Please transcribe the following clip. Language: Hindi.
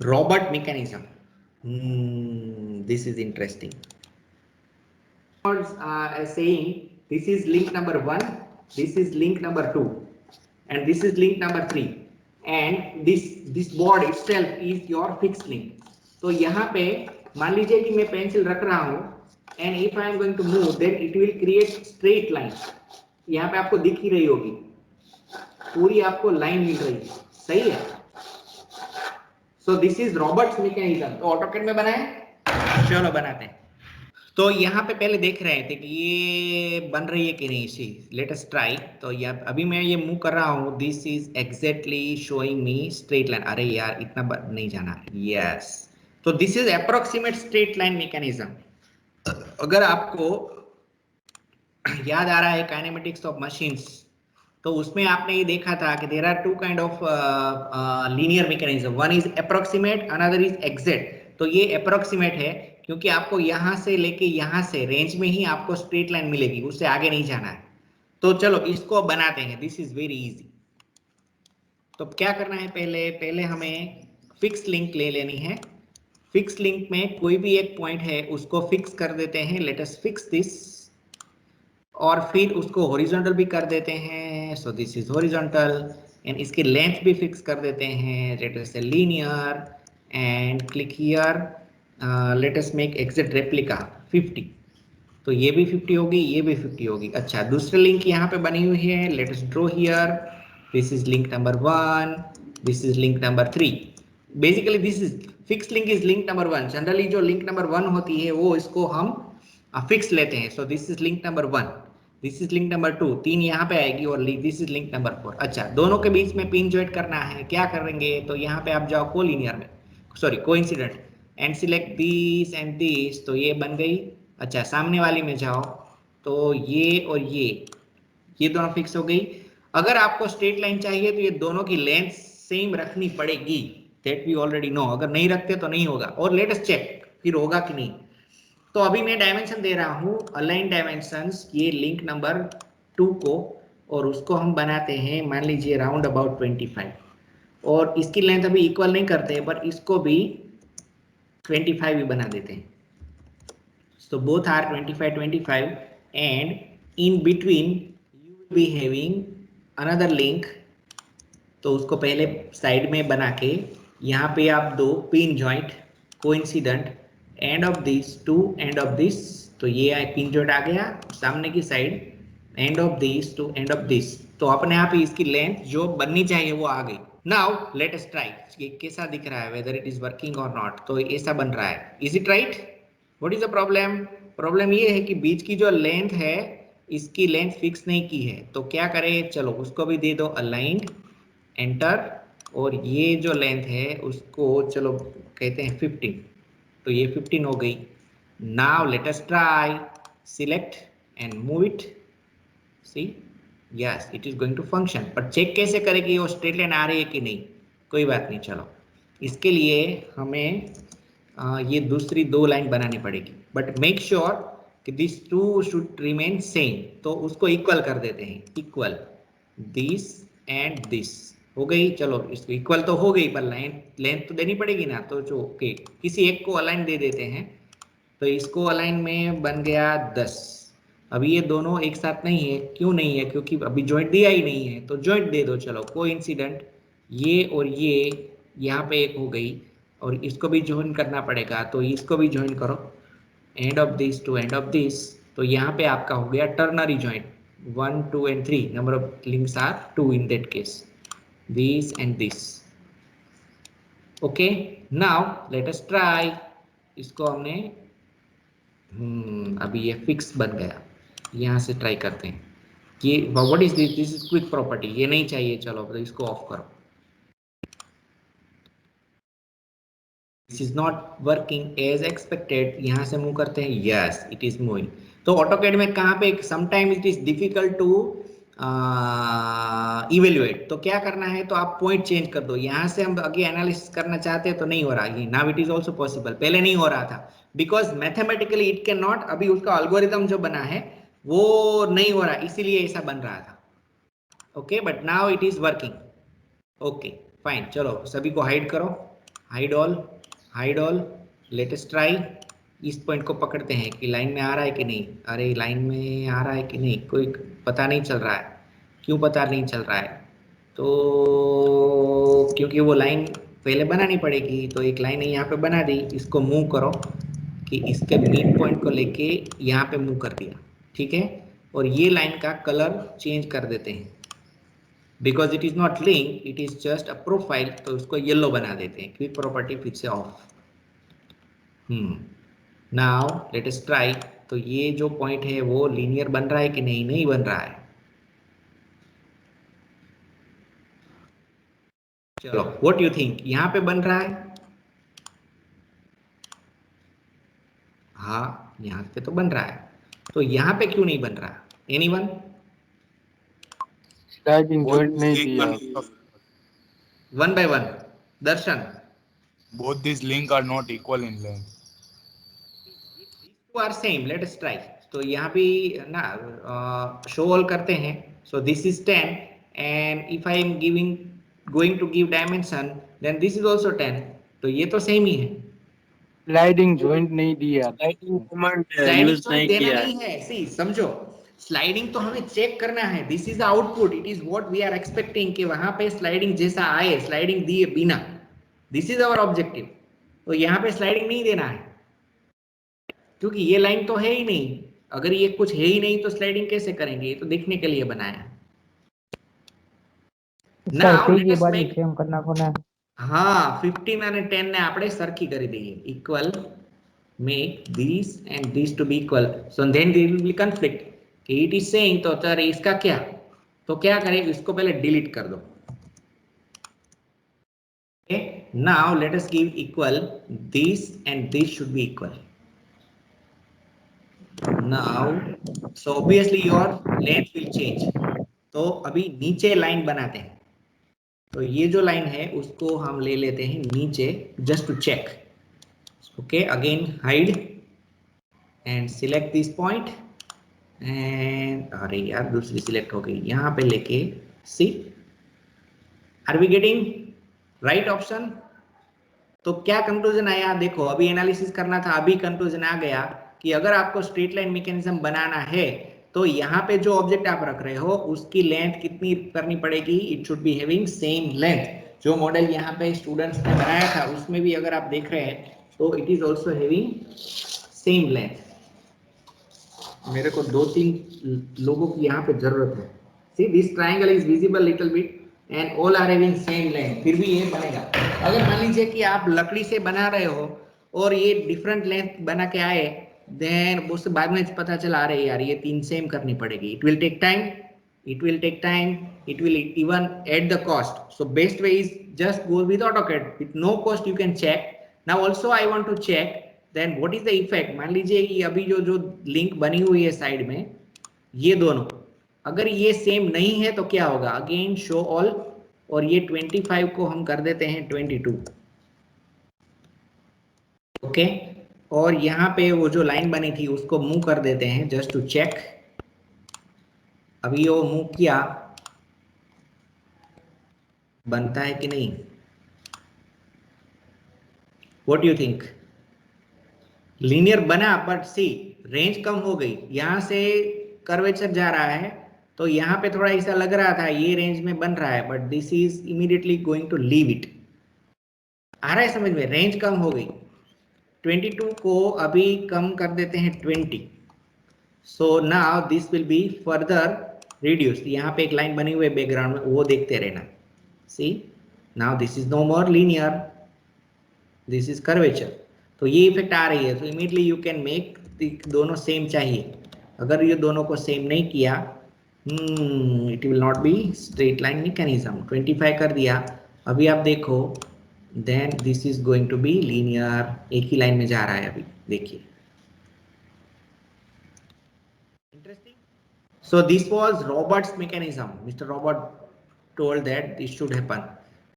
robot mechanism. This is interesting. Saying this is link number 1, this is link number 2, and this is link number 3, and this board itself is your fixed link. तो यहाँ पे मान लीजिए कि मैं पेंसिल रख रहा हूँ, and if I am going to move, then it will create straight line. यहाँ पे आपको दिख ही रही होगी, पूरी आपको लाइन मिल रही है, सही है. So this is Robert's mechanism. तो AutoCAD में बनाए, चलो बनाते हैं. तो यहाँ पे पहले देख रहे थे कि ये बन रही है कि नहीं. सी लेट अस ट्राई. तो यहाँ अभी मैं ये मूव कर रहा हूँ. This is exactly showing me straight line. अरे यार इतना नहीं जाना है. यस, तो this is approximate straight line mechanism. अगर आपको याद आ रहा है काइनेमेटिक्स ऑफ मशीन्स, तो उसमें आपने ये देखा था कि there are two kind of linear mechanism. One is approximate, another is exact. तो ये अप्रोक्सीमेट है क्योंकि आपको यहां से लेके यहां से रेंज में ही आपको स्ट्रेट लाइन मिलेगी, उससे आगे नहीं जाना है. तो चलो इसको बनाते हैं. This is very easy. तो क्या करना है, पहले हमें फिक्स लिंक ले लेनी है. फिक्स लिंक में कोई भी एक पॉइंट है उसको फिक्स कर देते हैं. Let us fix this. और फिर उसको हॉरिजॉन्टल भी कर देते हैं. So this is horizontal. And इसकी लेंथ भी फिक्स कर देते हैं. लेट अस से linear and click here. Let us make exact replica 50. तो ये भी 50 होगी, ये भी 50 होगी. अच्छा, दूसरी लिंक यहाँ पे बनी हुई है. Let us draw here. This is link number 1, this is link number 3. Basically this is fix link is link number 1. Generally जो लिंक नंबर 1 होती है वो इसको हम फिक्स लेते हैं. So this is link number 1, this is link number 2. 3 यहाँ पे आएगी और दिस इज लिंक नंबर 4. अच्छा, दोनों के बीच में पिन जॉइंट करना है. क्या करेंगे, तो यहाँ पे आप जाओ कोलिनियर में, sorry coincident, and select this end this. तो ये बन गई. अच्छा, सामने वाली में जाओ तो ये और ये दोनों फिक्स हो गई. अगर आपको स्ट्रेट लाइन चाहिए तो ये दोनों की लेंथ सेम रखनी पड़ेगी. That we already know. अगर नहीं रखते तो नहीं होगा. और लेट अस चेक फिर होगा कि नहीं. तो अभी मैं डायमेंशन दे रहा हूँ अलाइन डायमेंशंस, ये लिंक नंबर 2 को, और उसको हम बनाते हैं मान लीजिए राउंड अबाउट 25. और इसकी लेंथ अभी इक्वल नहीं करते हैं, पर इसको भी 25 भी बना देते हैं. So both are 25, 25, and in between you will be having another link. तो उसको पहले साइड में बना के यहाँ पे आप दो pin joint coincident end of this to end of this. तो ये पिन जॉइंट आ गया सामने की side. End of this to end of this. तो अपने आप ही इसकी लेंथ जो बननी चाहिए वो आ गई. Now let us try. ये कैसा दिख रहा है, वेदर इट इज वर्किंग और नॉट. तो ऐसा बन रहा है. Is it right? What is the problem? Problem ये है कि बीच की जो लेंथ है इसकी लेंथ फिक्स नहीं की है. तो क्या करें, चलो उसको भी दे दो अलाइंड, एंटर. और ये जो लेंथ है उसको चलो कहते हैं 15. तो ये 15 हो गई. Now let us try. Select and move it. See, yes it is going to function. पर चेक कैसे करें कि वो स्ट्रेट लाइन आ रही है कि नहीं. कोई बात नहीं, चलो इसके लिए हमें ये दूसरी 2 लाइन बनानी पड़ेगी. बट मेक श्योर कि this two should remain same. तो उसको इक्वल कर देते हैं. इक्वल दिस एंड दिस हो गई. चलो इसको इक्वल तो हो गई, पर लेंथ तो देनी पड़ेगी ना. तो जो ओके, किसी एक को अलाइन दे देते हैं. तो इसको अलाइन में बन गया 10. अभी ये दोनों एक साथ नहीं है. क्यों नहीं है? क्योंकि अभी जॉइंट दिया ही नहीं है. तो जॉइंट दे दो. चलो कोइंसिडेंट, ये और ये यहाँ पे एक हो गई, और इसको भी ज्वाइन करना पड़ेगा. तो इसको भी ज्वाइन करो, end of this to end of this. तो यहाँ पे आपका हो गया ternary joint. 1, 2 and 3 number of links are 2 in that case. This end this. Okay, now let us try. इसको हमने अभी ये फिक्स बन गया. यहाँ से ट्राई करते हैं. ये what is this? This is quick property. ये नहीं चाहिए. चलो तो इसको ऑफ करो. This is not working as expected. यहाँ से मूव करते हैं. Yes, it is moving. तो AutoCAD में कहाँ पे sometimes it is difficult to evaluate. तो क्या करना है, तो आप पॉइंट चेंज कर दो. यहाँ से हम आगे एनालिसिस करना चाहते हैं तो नहीं हो रहा. ये now it is also possible. पहले नहीं हो रहा था because mathematically it cannot. अभी उसका algorithm जो बना है वो नहीं हो रहा, इसीलिए ऐसा बन रहा था. Okay, but now it is working. Okay, fine. चलो सभी को हाइड करो. Hide all, late us try. इस पॉइंट को पकड़ते हैं कि लाइन में आ रहा है कि नहीं, अरे लाइन में आ रहा है कि नहीं, कोई पता नहीं चल रहा है। क्यों पता नहीं चल रहा है? तो क्योंकि वो लाइन पहले बनानी पड़ेगी, तो एक लाइन यहाँ पे बना दी, इसको मूव करो कि इसके मिड पॉइंट को लेके यहाँ पे मूव कर दिया, ठीक है। और ये लाइन का कलर चेंज कर देते हैं, because it is not link, it is just a profile, तो उसको येलो बना देते हैं, क्विक प्रॉपर्टी फिर से of. Now let us try. तो ये जो पॉइंट है वो लीनियर बन रहा है कि नहीं, नहीं बन रहा है। चलो व्हाट यू थिंक, यहाँ पे बन रहा है? हाँ यहाँ पे तो बन रहा है, तो यहाँ पे क्यों नहीं बन रहा? Anyone? Sliding Both joint these नहीं link दिया। are not, one by one. Darshan, both these link are not equal in length. Two are same, let us try. तो यहाँ भी ना शो ऑल करते हैं। So this is 10 and if I am giving going to give dimension then this is also 10, तो ये तो सेम ही है। स्लाइडिंग जॉइंट नहीं दिया। स्लाइडिंग कमांड स्लाइडिंग यूज तो नहीं देना किया नहीं है, सी समझो, स्लाइडिंग तो हमें चेक करना है, this is output, it is what we are expecting कि वहां पे स्लाइडिंग जैसा आए, स्लाइडिंग दिए बिना, दिस इज आवर ऑब्जेक्टिव। तो यहाँ पे स्लाइडिंग नहीं देना है, क्योंकि ये लाइन तो है ही नहीं। अगर ये कुछ है ही नहीं तो स्लाइडिंग कैसे करेंगे, ये तो देखने के लिए बनाया है। Now let us make, same करना कोने। हाँ 15 અને 10 ને આપણે સરખી કરી દઈએ, equal, make these and these to be equal, so then there will be conflict कि it is saying, तो अरे इसका क्या, तो क्या करें, इसको पहले डिलीट कर दो। okay, now let us give equal, this and this should be equal now, so obviously your length will change। तो अभी नीचे लाइन बनाते हैं, तो ये जो लाइन है उसको हम ले लेते हैं नीचे, just to check. Okay, again hide and select this point and, अरे यार दूसरी सिलेक्ट हो गई, यहाँ पे लेके, see are we getting right option? तो क्या कंक्लूजन आया देखो, अभी एनालिसिस करना था, अभी कंक्लूजन आ गया कि अगर आपको स्ट्रेट लाइन मैकेनिज्म बनाना है तो यहाँ पे जो ऑब्जेक्ट आप रख रहे हो उसकी लेंथ कितनी करनी पड़ेगी, it should be having same length. जो मॉडल यहाँ पे स्टूडेंट्स ने बनाया था उसमें भी अगर आप देख रहे हैं तो it is also having same length. मेरे को 2-3 लोगों की यहाँ पे जरूरत है। See this triangle is visible little bit and all are having same length, फिर भी ये बनेगा। अगर मान लीजिए कि आप लकड़ी से बना रहे हो और ये डिफरेंट लेंथ बना के आए, देन उससे बाद में पता चला अरे यार ये 3 सेम करनी पड़ेगी, it will take time, it will take time, it will even add the cost, so best way is just go with AutoCAD, with no cost you can check। now also I want to check then what is the effect। मान लीजिए कि अभी जो लिंक बनी हुई है साइड में, ये दोनों अगर ये सेम नहीं है तो क्या होगा, अगेन शो ऑल, और ये 25 को हम कर देते हैं 22, ओके। और यहाँ पे वो जो लाइन बनी थी उसको मूव कर देते हैं जस्ट टू चेक। अभी वो मूव किया, बनता है कि नहीं, व्हाट यू थिंक? लीनियर बना बट सी रेंज कम हो गई, यहां से कर्वेचर जा रहा है, तो यहाँ पे थोड़ा ऐसा लग रहा था ये रेंज में बन रहा है, but this is immediately going to leave it. आ रहा है समझ में, रेंज कम हो गई। 22 को अभी कम कर देते हैं 20, so now this will be further reduced. यहाँ पे एक लाइन बनी हुई है बैकग्राउंड में, वो देखते रहना। See now this is no more linear, this is curvature, तो ये इफेक्ट आ रही है। तो इमीडिएटली यू कैन मेक, दोनों सेम चाहिए, अगर ये दोनों को सेम नहीं किया it will not be straight line mechanism. 25 कर दिया, अभी आप देखो then this is going to be linear, एक ही लाइन में जा रहा है अभी, देखिए interesting. So this was Roberts mechanism, mister Robert told that this should happen।